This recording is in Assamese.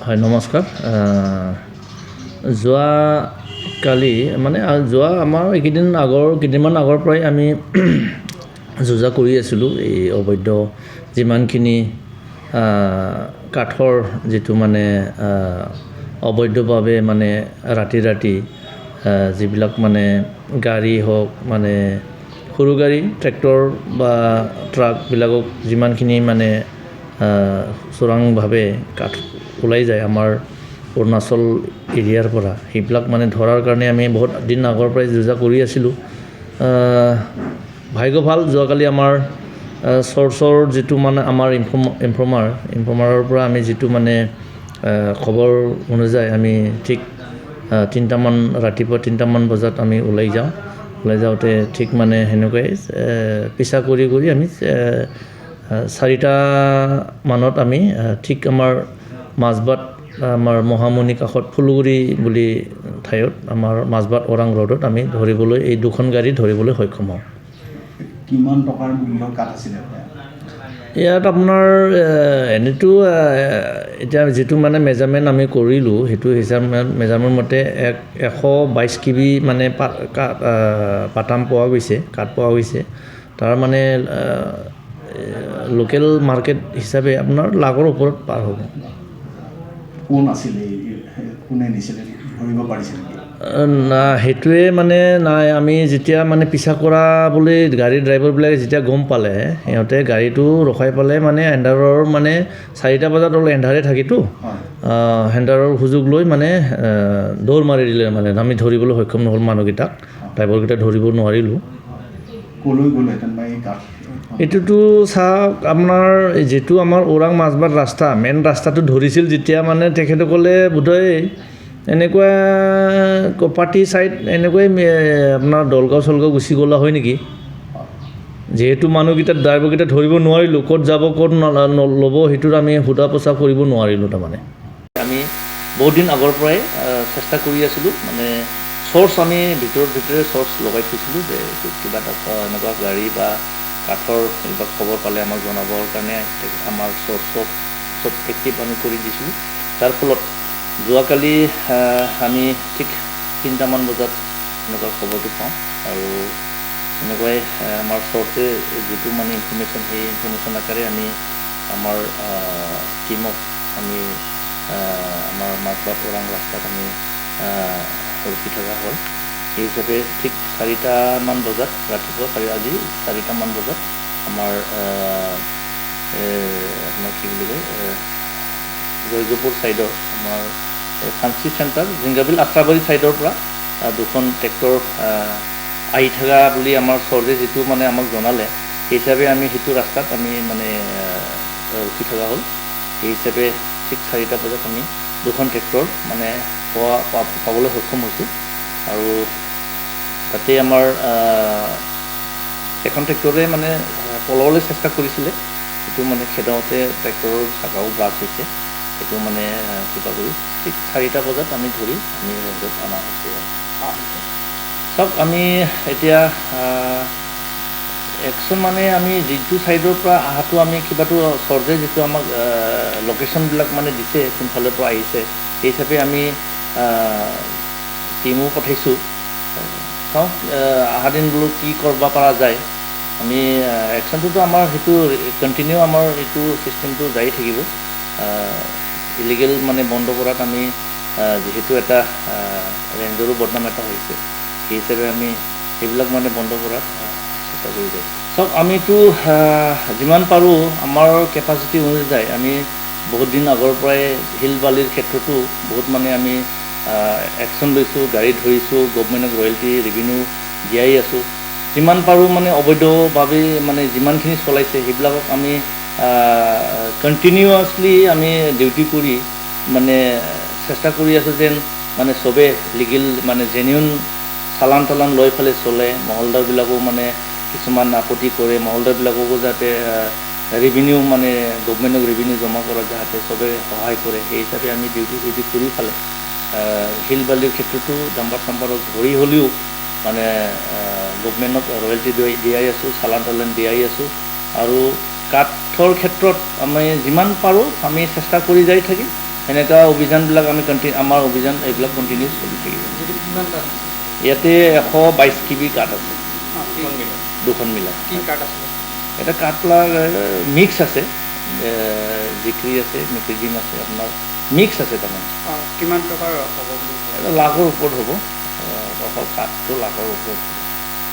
হয় নমস্কাৰ যোৱাকালি মানে আমাৰ কেইদিনমান আগৰ পৰাই আমি যুঁজা কৰি আছিলোঁ এই অবৈধ যিমানখিনি কাঠৰ যিটো মানে অবৈধভাৱে মানে ৰাতি যিবিলাক মানে গাড়ী হওক মানে সৰু গাড়ী ট্ৰেক্টৰ বা ট্ৰাকবিলাকক যিমানখিনি মানে চোৰাংভাৱে কাঠ ওলাই যায় আমাৰ অৰুণাচল এৰিয়াৰ পৰা সেইবিলাক মানে ধৰাৰ কাৰণে আমি বহুত দিন আগৰ পৰাই যুঁজা কৰি আছিলোঁ ভাগ্য ভাল যোৱাকালি আমাৰ চৰ্চৰ যিটো মানে আমাৰ ইনফৰ্মাৰৰ পৰা আমি যিটো মানে খবৰ অনুযায়ী আমি ঠিক ৰাতিপুৱা 3টামান বজাত আমি ওলাই যাওঁতে ঠিক মানে সেনেকুৱাই পিছা কৰি আমি 4টা মানত আমি ঠিক আমাৰ মাজবাট আমাৰ মহামুনি কাষত ফুলগুৰি বুলি ঠাইত আমাৰ মাজবাট ওৰাং ৰোডত আমি এই দুখন গাড়ী ধৰিবলৈ সক্ষম হওঁ। কিমান টকাৰ মূল্যৰ কাঠ আছিলে ইয়াত আপোনাৰ এনেতো এতিয়া যিটো মানে মেজাৰমেণ্ট আমি কৰিলোঁ সেইটো মেজাৰমেণ্ট মতে 122 kg মানে পাতাম পোৱা গৈছে কাঠ পোৱা গৈছে তাৰ মানে লোকেল মাৰ্কেট হিচাপে আপোনাৰ লাখৰ ওপৰত পাৰ হ'ব। কোন আছিলে কোনে নিছিলে ধৰিব পাৰিছিল না সেইটোৱে মানে নাই আমি যেতিয়া মানে পিছা কৰা বুলি গাড়ীৰ ড্ৰাইভাৰবিলাকে যেতিয়া গম পালে সিহঁতে গাড়ীটো ৰখাই পালে মানে এণ্ডাৰৰ মানে 4টা বজাত অলপ এন্ধাৰে থাকিতো এন্ধাৰৰ সুযোগ লৈ মানে দৌৰ মাৰি দিলে মানে আমি ধৰিবলৈ সক্ষম নহ'ল মানুহকেইটাক ড্ৰাইভাৰকেইটা ধৰিব নোৱাৰিলোঁ। ক'লৈ গ'লহেঁতেন বা এই কাঠ এইটোতো চাওক আপোনাৰ যিটো আমাৰ ওৰাং মাজবাট ৰাস্তা মেইন ৰাস্তাটো ধৰিছিল যেতিয়া মানে তেখেতসকলে বোধহয় এনেকুৱা কপাটি চাইড এনেকুৱাই আপোনাৰ দলগাঁও চলগাঁও গুচি গ'লা হয় নেকি যিহেতু মানুহকেইটা ড্ৰাইভাৰকেইটা ধৰিব নোৱাৰিলোঁ ক'ত যাব ক'ত ল'ব সেইটোত আমি সোধা পোছা কৰিব নোৱাৰিলোঁ তাৰমানে আমি বহুত দিন আগৰ পৰাই চেষ্টা কৰি আছিলোঁ মানে চ'ৰ্চ আমি ভিতৰে চ'ৰ্চ লগাই থৈছিলোঁ যে কিবা এটা এনেকুৱা গাড়ী বা কাঠৰ এইবিলাক খবৰ পালে আমাক জনাবৰ কাৰণে আমাৰ চ'ৰ্চ চব এক্টিভ আমি কৰি দিছিলোঁ যাৰ ফলত যোৱাকালি আমি ঠিক 3টামান বজাত এনেকুৱা খবৰটো পাওঁ আৰু এনেকুৱাই আমাৰ চ'ৰ্চে যিটো মানে ইনফৰ্মেশ্যন সেই ইনফৰ্মেশ্যন আকাৰে আমি আমাৰ টীমক আমি আমাৰ মাজবাট ওৰাং ৰাস্তাত আমি ৰখি থকা হ'ল সেই হিচাপে ঠিক 4টামান বজাত ৰাতিপুৱা আজি 4টামান বজাত আমাৰ আপোনাৰ কি বুলি কয় জয়গপুৰ ছাইডৰ আমাৰ ফান্সি চেণ্টাৰ জিংগাবিল আশ্ৰাবাৰী ছাইডৰ পৰা দুখন ট্ৰেক্টৰ আহি থকা বুলি আমাৰ চৰ্চে যিটো মানে আমাক জনালে সেই হিচাপে আমি সেইটো ৰাস্তাত আমি মানে ৰখি থকা হ'ল সেই হিচাপে ঠিক 4টা বজাত আমি দুখন ট্ৰেক্টৰ মানে পাবলৈ সক্ষম হৈছোঁ আৰু তাতে আমাৰ এখন ট্ৰেক্টৰে মানে পলাবলৈ চেষ্টা কৰিছিলে সেইটো মানে খেদাওঁতে ট্ৰেক্টৰৰ চাকাও ব্লাষ্ট হৈছে সেইটো মানে কিবা কৰি ঠিক 4টা বজাত আমি ধৰি আমি ৰেঞ্জত অনা হৈছে চাওক আমি এতিয়া একশ্যন মানে আমি যিটো ছাইডৰ পৰা অহাটো আমি কিবাটো চৰ্চে যিটো আমাক লোকেশ্যনবিলাক মানে দিছে কোনফালৰ পৰা আহিছে সেই হিচাপে আমি টীমো পঠাইছোঁ চাওক অহা দিন বোলো কি কৰিব পৰা যায় আমি একশ্যনটোতো আমাৰ সেইটো কণ্টিনিউ আমাৰ এইটো চিষ্টেমটো যাই থাকিব ইলিগেল মানে বন্ধ কৰাত আমি যিহেতু এটা ৰেঞ্জৰো বদনাম এটা হৈছে সেই হিচাপে আমি সেইবিলাক মানে বন্ধ কৰাত চেষ্টা কৰি যাওঁ চাওক আমিতো যিমান পাৰোঁ আমাৰ কেপাচিটি অনুযায়ী আমি বহুত দিন আগৰ পৰাই শিল বালিৰ ক্ষেত্ৰতো বহুত মানে আমি একশ্যন লৈছোঁ গাড়ী ধৰিছোঁ গভমেণ্টক ৰয়েলটি ৰেভিনিউ দিয়াই আছোঁ যিমান পাৰোঁ মানে অবৈধভাৱে মানে যিমানখিনি চলাইছে সেইবিলাকক আমি কণ্টিনিউৱাছলি আমি ডিউটি কৰি মানে চেষ্টা কৰি আছোঁ যেন মানে চবে লিগেল মানে জেনিউন চালান লৈ পেলাই চলে মহলদাৰবিলাকো মানে কিছুমান আপত্তি কৰে মহলদাৰবিলাককো যাতে ৰেভিনিউ মানে গভমেণ্টক ৰেভিনিউ জমা কৰাত যাতে চবে সহায় কৰে সেই হিচাপে আমি ডিউটি কৰি পেলাই শিল বালিৰ ক্ষেত্ৰতো ডাম্বাৰ চাম্বাৰক ধৰি হ'লেও মানে গভমেণ্টক ৰয়েলটি দিয়াই আছোঁ চালান দিয়াই আছোঁ আৰু কাঠৰ ক্ষেত্ৰত আমি যিমান পাৰোঁ আমি চেষ্টা কৰি যাই থাকিম সেনেকুৱা অভিযানবিলাক আমি আমাৰ অভিযান এইবিলাক কণ্টিনিউ চলি থাকিব। যিটো কিমান কাঠ ইয়াতে 122 KB কাঠ আছে, দুখন মিলাই। কি কাঠ আছিলে? এটা কাঠবিলাক মিক্স আছে, জিক্ৰী আছে, মেক্সিজিম আছে, আপোনাৰ মিক্স আছে তাৰমানে। কিমান টকাৰ হ'ব বুলি এটা লাখৰ ওপৰত হ'ব, অকল কাঠটো লাখৰ ওপৰত।